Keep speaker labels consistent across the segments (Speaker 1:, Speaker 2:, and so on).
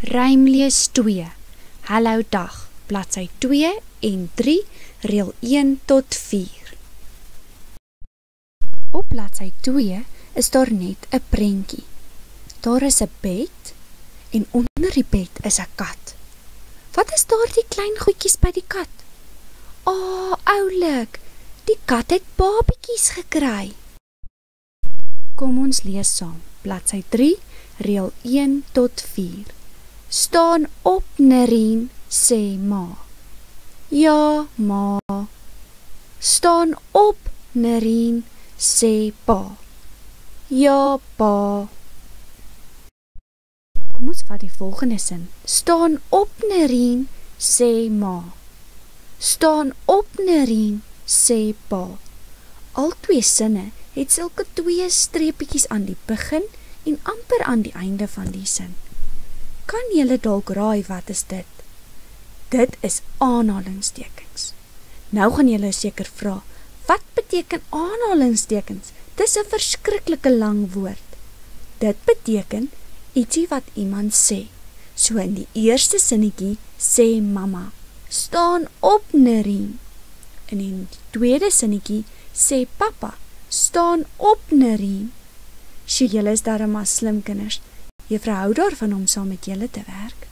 Speaker 1: Rymlees 2, Hallo dag, bladsy 2 en 3, reël 1 tot 4. Op bladsy 2 is daar net 'n prentjie. Daar is 'n bed en onder die bed is 'n kat. Wat is daar die klein goedjies by die kat? Oulik, die kat het babetjies gekry. Kom ons lees saam, bladsy 3, reël 1 tot 4. Staan op, Nerien, sê ma. Ja, ma. Staan op, Nerien, sê pa. Ja, pa. Kom ons vat die volgende sin. Staan op, Nerien, sê ma. Staan op, Nerien, sê pa. Al twee sinne het sulke 2 streepietjies aan die begin en amper aan die einde van die sin. Kan julle dalk raai wat is dit? Dit is aanhalingstekens. Nou gaan julle seker vra, wat beteken aanhalingstekens? Dis 'n verskriklike lang woord. Dit beteken ietsie wat iemand sê. So in die eerste sinnetjie sê mamma, staan op, Nerien. En in die tweede sinnetjie sê papa, staan op, Nerien. Sjoe, julle is darem maar slim kinders. Juffrou hou daarvan om saam met julle te werk.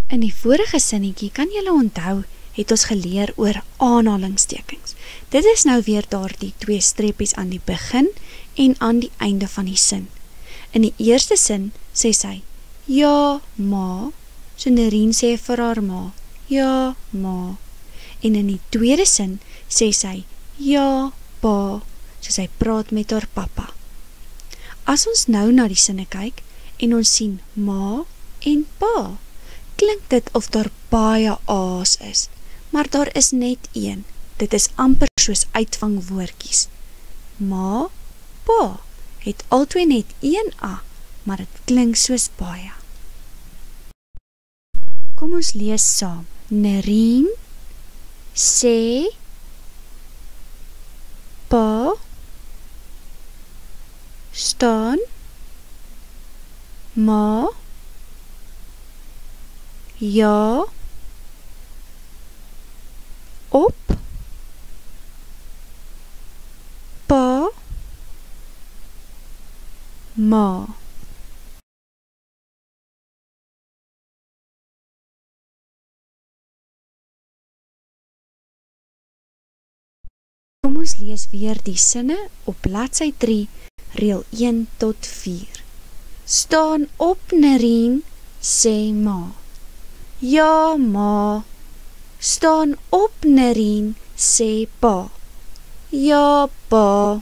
Speaker 1: In die vorige sinnetjie, kan julle onthou, het ons geleer oor aanhalingstekens. Dit is nou weer daar die 2 streepies aan die begin en aan die einde van die sin. In die eerste sin sê sy, ja, ma. So Nerien sê vir haar ma, ja, ma. En in die tweede sin sê sy, ja, pa. So sy praat met haar pappa. As ons nou na die sinne kyk en ons sien ma en pa, klink dit of daar baie a's is, maar daar is net een. Dit is amper soos uitvangwoordjies. Ma, pa, het altyd net een a, maar dit klink soos baie. Kom ons lees saam. Nerien sê pa staan ma ja op pa ma. Kom ons lees weer die sinne op bladsy 3, reël 1 tot 4. Staan op, Nerien, sê ma. Ja, ma. Staan op, Nerien, sê pa. Ja, pa.